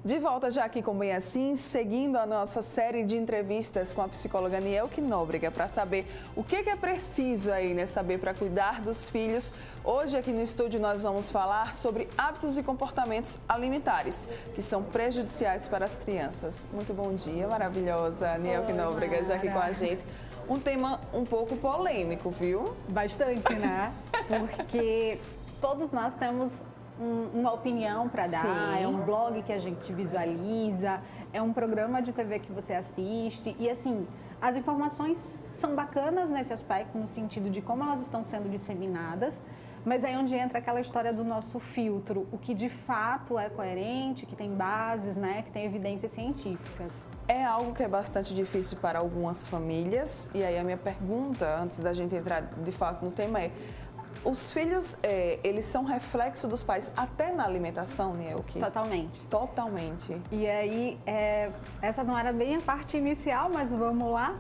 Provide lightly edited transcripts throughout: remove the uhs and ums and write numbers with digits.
De volta já aqui com Bem Assim, seguindo a nossa série de entrevistas com a psicóloga Nielke Nóbrega para saber o que é preciso aí, né, saber para cuidar dos filhos. Hoje aqui no estúdio nós vamos falar sobre hábitos e comportamentos alimentares que são prejudiciais para as crianças. Muito bom dia, maravilhosa Nielke Nóbrega já aqui com a gente. Um tema um pouco polêmico, viu? Bastante, né? Porque todos nós temos uma opinião para dar, Sim. É um blog que a gente visualiza, é um programa de TV que você assiste e assim, as informações são bacanas nesse aspecto, no sentido de como elas estão sendo disseminadas, mas aí onde entra aquela história do nosso filtro, o que de fato é coerente, que tem bases, né, que tem evidências científicas. É algo que é bastante difícil para algumas famílias e aí a minha pergunta, antes da gente entrar de fato no tema é: os filhos, eles são reflexo dos pais até na alimentação, Nielke? Totalmente. Totalmente. E aí, essa não era bem a parte inicial, mas vamos lá.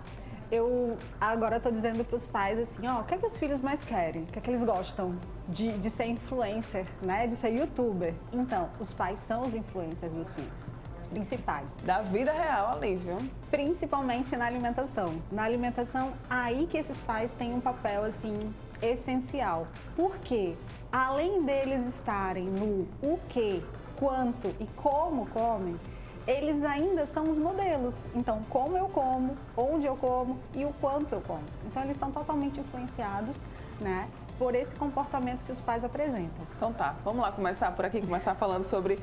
Eu agora estou dizendo para os pais assim, ó, o que é que os filhos mais querem? O que é que eles gostam? De ser influencer, né? De ser youtuber. Então, os pais são os influencers dos filhos. Principais. Da vida real ali, viu? Principalmente na alimentação. Na alimentação, aí que esses pais têm um papel, assim, essencial. Porque, além deles estarem no o que, quanto e como comem, eles ainda são os modelos. Então, como eu como, onde eu como e o quanto eu como. Então, eles são totalmente influenciados, né, por esse comportamento que os pais apresentam. Então tá, vamos lá começar por aqui, começar falando sobre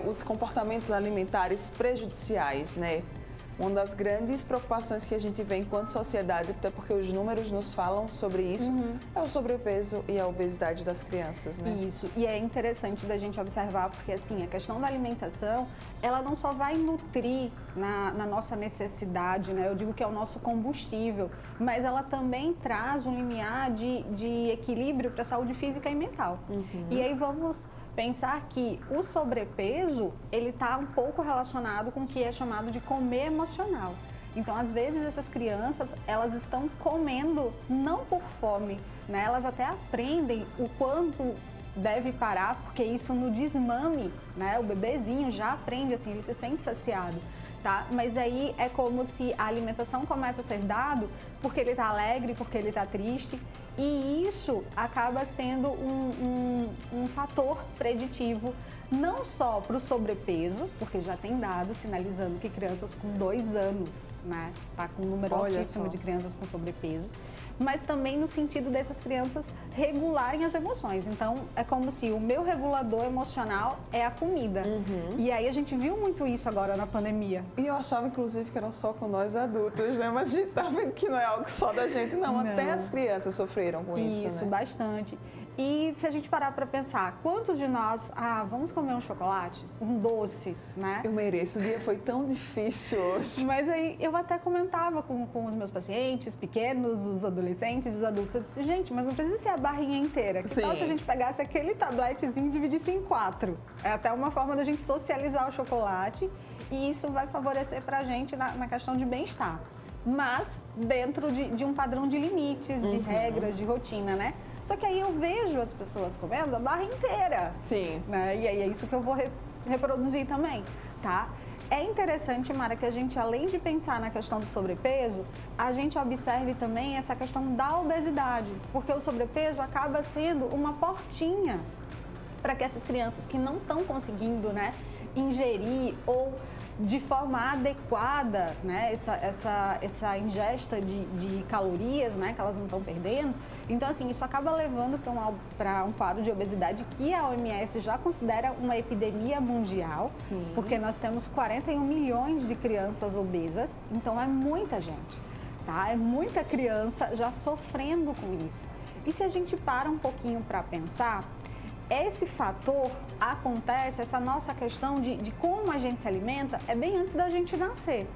os comportamentos alimentares prejudiciais, né? Uma das grandes preocupações que a gente vê enquanto sociedade, até porque os números nos falam sobre isso, é o sobrepeso e a obesidade das crianças, né? Isso, e é interessante da gente observar, porque assim, a questão da alimentação, ela não só vai nutrir na nossa necessidade, né? Eu digo que é o nosso combustível, mas ela também traz um limiar de equilíbrio para a saúde física e mental. E aí vamos pensar que o sobrepeso, ele está um pouco relacionado com o que é chamado de comer emocional. Então, às vezes, essas crianças, elas estão comendo não por fome, né? Elas até aprendem o quanto deve parar, porque isso no desmame, né? O bebezinho já aprende assim, ele se sente saciado. Tá? Mas aí é como se a alimentação começa a ser dado porque ele está alegre, porque ele está triste, e isso acaba sendo um fator preditivo não só para o sobrepeso, porque já tem dados sinalizando que crianças com 2 anos, né, tá com um número altíssimo de crianças com sobrepeso, mas também no sentido dessas crianças regularem as emoções. Então, é como se o meu regulador emocional é a comida. E aí a gente viu muito isso agora na pandemia. E eu achava, inclusive, que era só com nós adultos, né? Mas a gente tá vendo que não é algo só da gente, não. Até as crianças sofreram com isso, Isso, né? bastante. E se a gente parar para pensar, quantos de nós, vamos comer um chocolate, um doce, né? Eu mereço, o dia foi tão difícil hoje. Mas aí eu até comentava com os meus pacientes pequenos, os adolescentes, os adultos, eu disse, gente, mas não precisa ser a barrinha inteira. Que tal se a gente pegasse aquele tabletezinho e dividisse em 4? É até uma forma da gente socializar o chocolate e isso vai favorecer pra gente na questão de bem-estar. Mas dentro de um padrão de limites, de regras, de rotina, né? Só que aí eu vejo as pessoas comendo a barra inteira. Sim. Né? E aí é isso que eu vou reproduzir também, tá? É interessante, Mara, que a gente, além de pensar na questão do sobrepeso, a gente observe também essa questão da obesidade, porque o sobrepeso acaba sendo uma portinha para que essas crianças que não estão conseguindo, né, ingerir ou de forma adequada, né, essa ingesta de calorias, né, que elas não estão perdendo. Então, assim, isso acaba levando para um quadro de obesidade que a OMS já considera uma epidemia mundial. Sim. Porque nós temos 41 milhões de crianças obesas, então é muita gente, tá? É muita criança já sofrendo com isso. E se a gente para um pouquinho para pensar, esse fator acontece, essa nossa questão de como a gente se alimenta, é bem antes da gente nascer,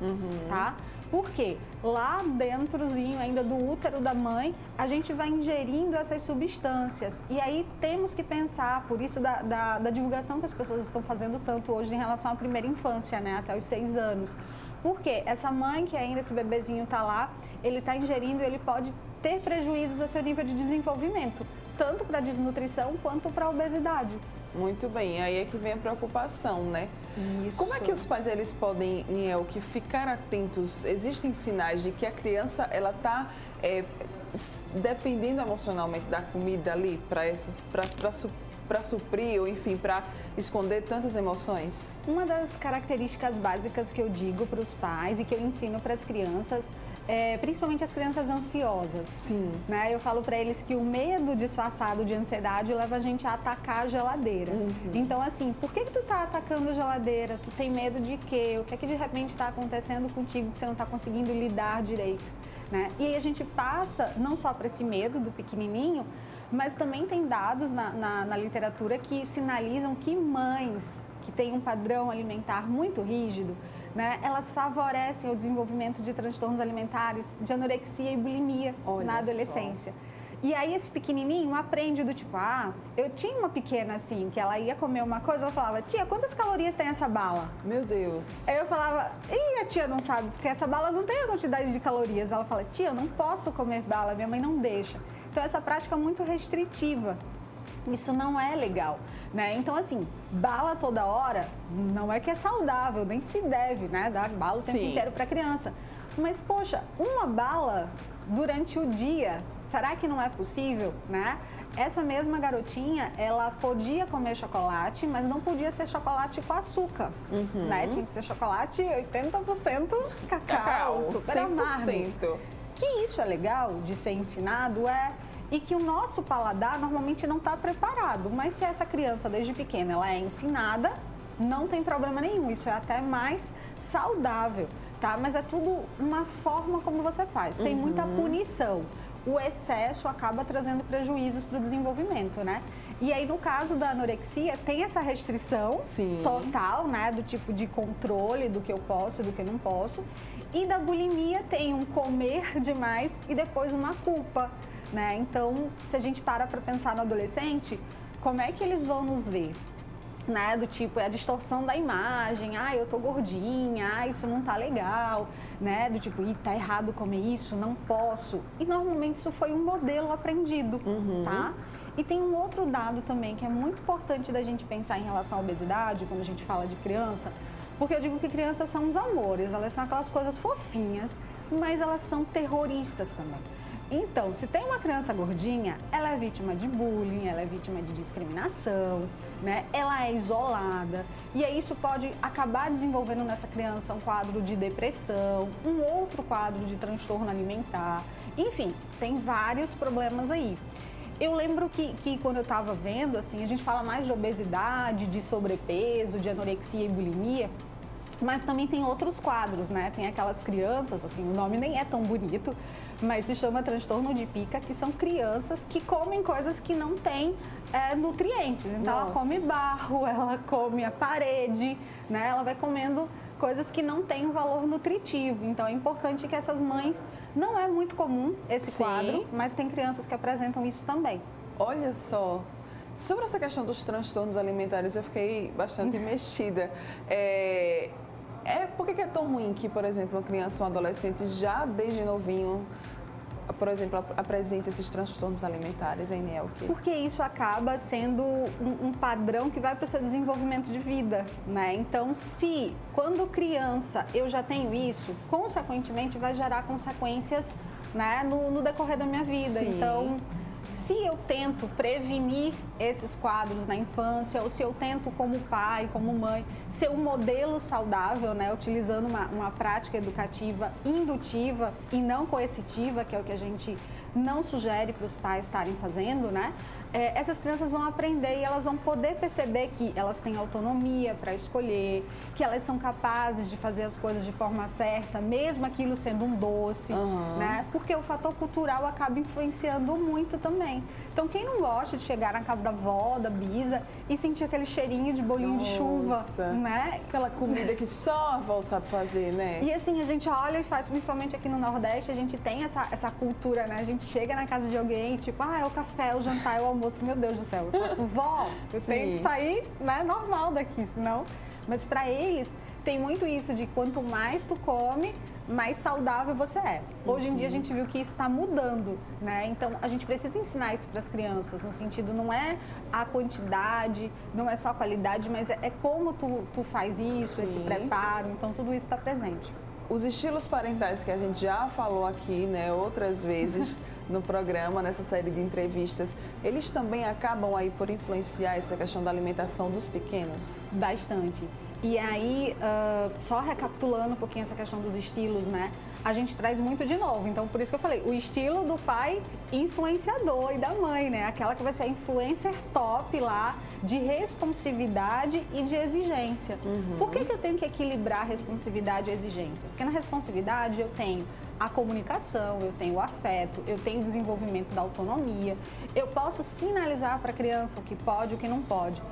tá? Porque lá dentrozinho ainda do útero da mãe, a gente vai ingerindo essas substâncias. E aí temos que pensar, por isso da divulgação que as pessoas estão fazendo tanto hoje em relação à primeira infância, né? Até os 6 anos. Porque essa mãe que ainda esse bebezinho tá lá, ele tá ingerindo, ele pode ter prejuízos ao seu nível de desenvolvimento, tanto para a desnutrição quanto para a obesidade. Muito bem, aí é que vem a preocupação, né? Isso. Como é que os pais eles podem, Niel, que ficar atentos? Existem sinais de que a criança ela está dependendo emocionalmente da comida ali para suprir ou enfim para esconder tantas emoções? Uma das características básicas que eu digo para os pais e que eu ensino para as crianças, principalmente as crianças ansiosas. Sim. Né? Eu falo para eles que o medo disfarçado de ansiedade leva a gente a atacar a geladeira. Então, assim, por que tu tá atacando a geladeira? Tu tem medo de quê? O que é que de repente está acontecendo contigo que você não está conseguindo lidar direito? Né? E aí a gente passa não só para esse medo do pequenininho, mas também tem dados na literatura que sinalizam que mães que têm um padrão alimentar muito rígido, né, elas favorecem o desenvolvimento de transtornos alimentares, de anorexia e bulimia na adolescência. Só. E aí esse pequenininho aprende do tipo, eu tinha uma pequena assim, que ela ia comer uma coisa, ela falava, tia, quantas calorias tem essa bala? Meu Deus. Aí eu falava, a tia não sabe, porque essa bala não tem a quantidade de calorias. Ela fala, tia, eu não posso comer bala, minha mãe não deixa. Então essa prática é muito restritiva. Isso não é legal, né? Então, assim, bala toda hora não é que é saudável, nem se deve, né? Dar bala o tempo inteiro para criança. Mas, poxa, uma bala durante o dia, será que não é possível, né? Essa mesma garotinha, ela podia comer chocolate, mas não podia ser chocolate com açúcar, né? Tinha que ser chocolate 80% cacau, super 100%. amargo. Que isso é legal de ser ensinado e que o nosso paladar normalmente não está preparado. Mas se essa criança, desde pequena, ela é ensinada, não tem problema nenhum. Isso é até mais saudável, tá? Mas é tudo uma forma como você faz, sem muita punição. O excesso acaba trazendo prejuízos para o desenvolvimento, né? E aí, no caso da anorexia, tem essa restrição total, né? Do tipo de controle do que eu posso e do que eu não posso. E da bulimia tem um comer demais e depois uma culpa, né? Então, se a gente para pensar no adolescente, como é que eles vão nos ver? Né? Do tipo, é a distorção da imagem, eu tô gordinha, isso não tá legal, né? Do tipo, tá errado comer isso, não posso. E normalmente isso foi um modelo aprendido, tá? E tem um outro dado também que é muito importante da gente pensar em relação à obesidade, quando a gente fala de criança, porque eu digo que crianças são os amores, elas são aquelas coisas fofinhas, mas elas são terroristas também. Então, se tem uma criança gordinha, ela é vítima de bullying, ela é vítima de discriminação, né? Ela é isolada. E aí isso pode acabar desenvolvendo nessa criança um quadro de depressão, um outro quadro de transtorno alimentar. Enfim, tem vários problemas aí. Eu lembro que quando eu estava vendo, assim, a gente fala mais de obesidade, de sobrepeso, de anorexia e bulimia, mas também tem outros quadros, né? Tem aquelas crianças, assim, o nome nem é tão bonito, mas se chama transtorno de pica, que são crianças que comem coisas que não têm nutrientes. Então, ela come barro, ela come a parede, né? Ela vai comendo coisas que não têm um valor nutritivo. Então, é importante que essas mães... Não é muito comum esse quadro, mas tem crianças que apresentam isso também. Olha só. Sobre essa questão dos transtornos alimentares, eu fiquei bastante mexida. Por que é tão ruim que, por exemplo, uma criança ou um adolescente já desde novinho, por exemplo, apresenta esses transtornos alimentares, hein, Niel? Porque isso acaba sendo um padrão que vai para o seu desenvolvimento de vida, né? Então, se quando criança eu já tenho isso, consequentemente vai gerar consequências, né, no decorrer da minha vida. Sim. Então, se eu tento prevenir esses quadros na infância, ou se eu tento como pai, como mãe, ser um modelo saudável, né, utilizando uma prática educativa indutiva e não coercitiva, que é o que a gente não sugere para os pais estarem fazendo, né? Essas crianças vão aprender e elas vão poder perceber que elas têm autonomia para escolher, que elas são capazes de fazer as coisas de forma certa, mesmo aquilo sendo um doce, né? Porque o fator cultural acaba influenciando muito também. Então, quem não gosta de chegar na casa da avó, da bisa e sentir aquele cheirinho de bolinho de chuva, né? Aquela comida que só a avó sabe fazer, né? E assim, a gente olha e faz, principalmente aqui no Nordeste, a gente tem essa cultura, né? A gente chega na casa de alguém, tipo, é o café, é o jantar, é o almoço. Meu Deus do céu, eu faço, vó, eu tenho que sair, né, normal daqui, senão... Mas para eles, tem muito isso de quanto mais tu come, mais saudável você é. Hoje em dia a gente viu que isso está mudando, né? Então a gente precisa ensinar isso para as crianças, no sentido não é a quantidade, não é só a qualidade, mas é como tu faz isso, esse preparo, então tudo isso está presente. Os estilos parentais que a gente já falou aqui, né, outras vezes no programa, nessa série de entrevistas, eles também acabam aí por influenciar essa questão da alimentação dos pequenos? Bastante. E aí, só recapitulando um pouquinho essa questão dos estilos, né? A gente traz muito de novo. Então, por isso que eu falei, o estilo do pai influenciador e da mãe, né? Aquela que vai ser a influencer top lá de responsividade e de exigência. Por que eu tenho que equilibrar responsividade e exigência? Porque na responsividade eu tenho a comunicação, eu tenho o afeto, eu tenho o desenvolvimento da autonomia. Eu posso sinalizar para a criança o que pode e o que não pode.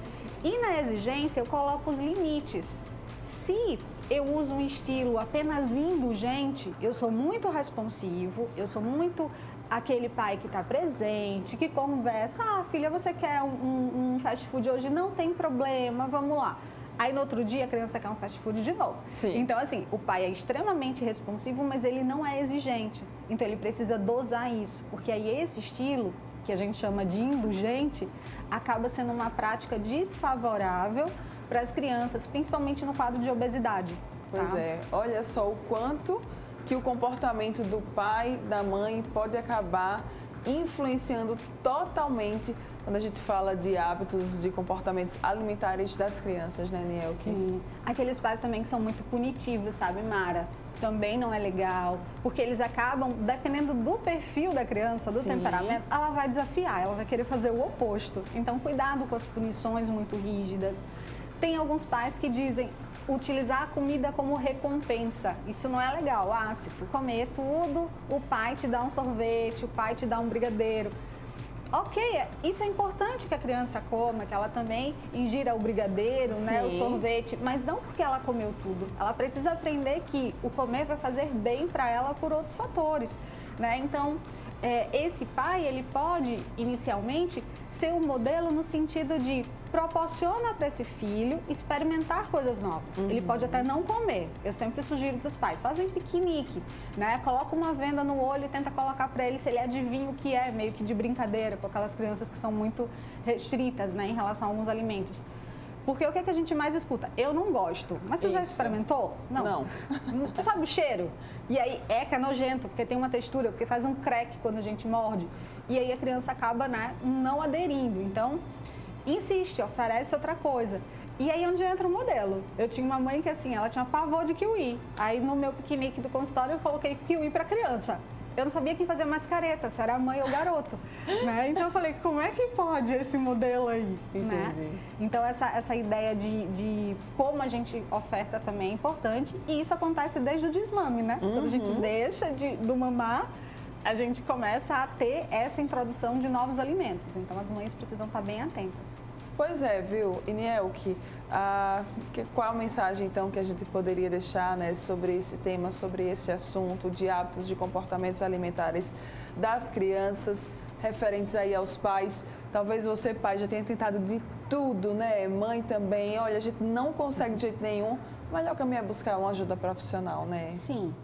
E na exigência eu coloco os limites. Se eu uso um estilo apenas indulgente, eu sou muito responsivo, eu sou muito aquele pai que está presente, que conversa, filha, você quer um fast food hoje? Não tem problema, vamos lá. Aí no outro dia a criança quer um fast food de novo. Sim. Então assim, o pai é extremamente responsivo, mas ele não é exigente. Então ele precisa dosar isso, porque aí esse estilo, que a gente chama de indulgente, acaba sendo uma prática desfavorável para as crianças, principalmente no quadro de obesidade. Pois é, olha só o quanto que o comportamento do pai, da mãe pode acabar influenciando totalmente quando a gente fala de hábitos, de comportamentos alimentares das crianças, né, Nielke? Sim. Aqueles pais também que são muito punitivos, sabe, Mara? Também não é legal, porque eles acabam, dependendo do perfil da criança, do temperamento, ela vai desafiar, ela vai querer fazer o oposto. Então, cuidado com as punições muito rígidas. Tem alguns pais que dizem utilizar a comida como recompensa. Isso não é legal. Se tu comer tudo, o pai te dá um sorvete, o pai te dá um brigadeiro. Ok, isso é importante que a criança coma, que ela também ingira o brigadeiro, né, o sorvete, mas não porque ela comeu tudo. Ela precisa aprender que o comer vai fazer bem para ela por outros fatores, né? Então, esse pai, ele pode, inicialmente, ser um modelo no sentido de proporciona para esse filho experimentar coisas novas. Ele pode até não comer. Eu sempre sugiro para os pais, fazem piquenique, né? Coloca uma venda no olho e tenta colocar para ele se ele adivinha o que é, meio que de brincadeira, com aquelas crianças que são muito restritas, né, em relação a alguns alimentos. Porque o que é que a gente mais escuta? Eu não gosto. Mas você já experimentou? Não. Você sabe o cheiro? E aí que é nojento, porque tem uma textura, porque faz um crack quando a gente morde. E aí a criança acaba, né, não aderindo. Então, insiste, oferece outra coisa. E aí onde entra o modelo. Eu tinha uma mãe que assim, ela tinha pavor de kiwi. Aí no meu piquenique do consultório eu coloquei kiwi para criança. Eu não sabia quem fazia mais careta, se era a mãe ou o garoto, né? Então eu falei, como é que pode esse modelo aí, né? Então essa ideia de como a gente oferta também é importante e isso acontece desde o desmame, né? Quando a gente deixa do mamar, a gente começa a ter essa introdução de novos alimentos. Então as mães precisam estar bem atentas. Pois é, viu, Nielke, qual a mensagem então que a gente poderia deixar, né, sobre esse tema, sobre esse assunto de hábitos, de comportamentos alimentares das crianças, referentes aí aos pais? Talvez você, pai, já tenha tentado de tudo, né, mãe também, olha, a gente não consegue de jeito nenhum, o melhor caminho é buscar uma ajuda profissional, né? Sim.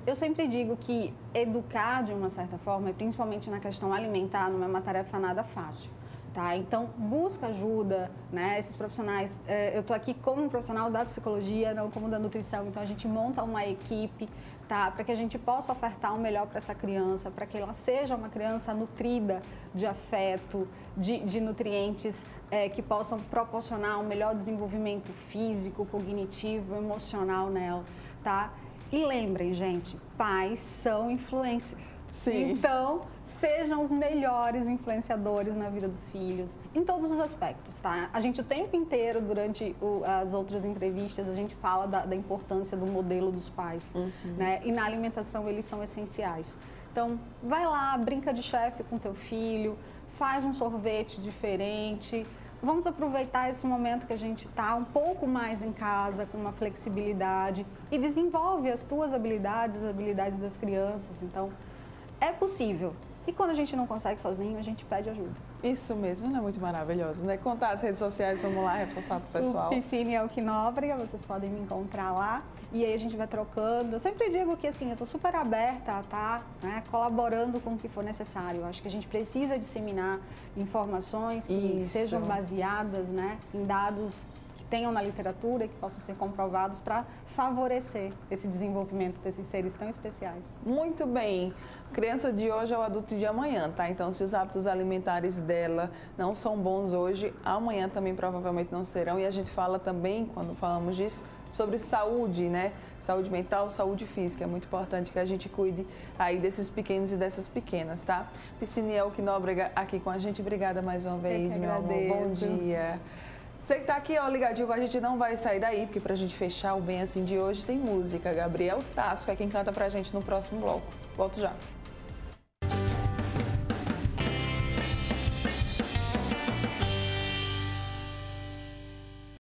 Eu sempre digo que educar de uma certa forma, principalmente na questão alimentar, não é uma tarefa nada fácil. Tá? Então, busca ajuda, né? Esses profissionais, eu estou aqui como um profissional da psicologia, não como da nutrição, então a gente monta uma equipe, tá? Para que a gente possa ofertar o melhor para essa criança, para que ela seja uma criança nutrida de afeto, de nutrientes que possam proporcionar um melhor desenvolvimento físico, cognitivo, emocional nela, tá? E lembrem, gente, pais são influencers. Sim. Então, sejam os melhores influenciadores na vida dos filhos, em todos os aspectos, tá? A gente o tempo inteiro, durante as outras entrevistas, a gente fala da importância do modelo dos pais, né? E na alimentação eles são essenciais. Então, vai lá, brinca de chefe com teu filho, faz um sorvete diferente. Vamos aproveitar esse momento que a gente está um pouco mais em casa, com uma flexibilidade, e desenvolve as tuas habilidades, as habilidades das crianças. Então, é possível. E quando a gente não consegue sozinho, a gente pede ajuda. Isso mesmo, não é muito maravilhoso, né? Contar as redes sociais, vamos lá reforçar para o pessoal. O Piscine é o que Nóbrega, vocês podem me encontrar lá. E aí a gente vai trocando. Eu sempre digo que assim, eu estou super aberta a estar, né, colaborando com o que for necessário. Eu acho que a gente precisa disseminar informações que sejam baseadas, né, em dados que tenham na literatura, que possam ser comprovados para favorecer esse desenvolvimento desses seres tão especiais. Muito bem. Criança de hoje é o adulto de amanhã, tá? Então, se os hábitos alimentares dela não são bons hoje, amanhã também provavelmente não serão. E a gente fala também, quando falamos disso, sobre saúde, né? Saúde mental, saúde física. É muito importante que a gente cuide aí desses pequenos e dessas pequenas, tá? Piscine é o que Nóbrega aqui com a gente. Obrigada mais uma vez, meu amor. Bom dia. Você que tá aqui, ó, ligadinho com a gente, não vai sair daí, porque pra gente fechar o Bem Assim de hoje tem música. Gabriel Tasco é quem canta pra gente no próximo bloco. Volto já.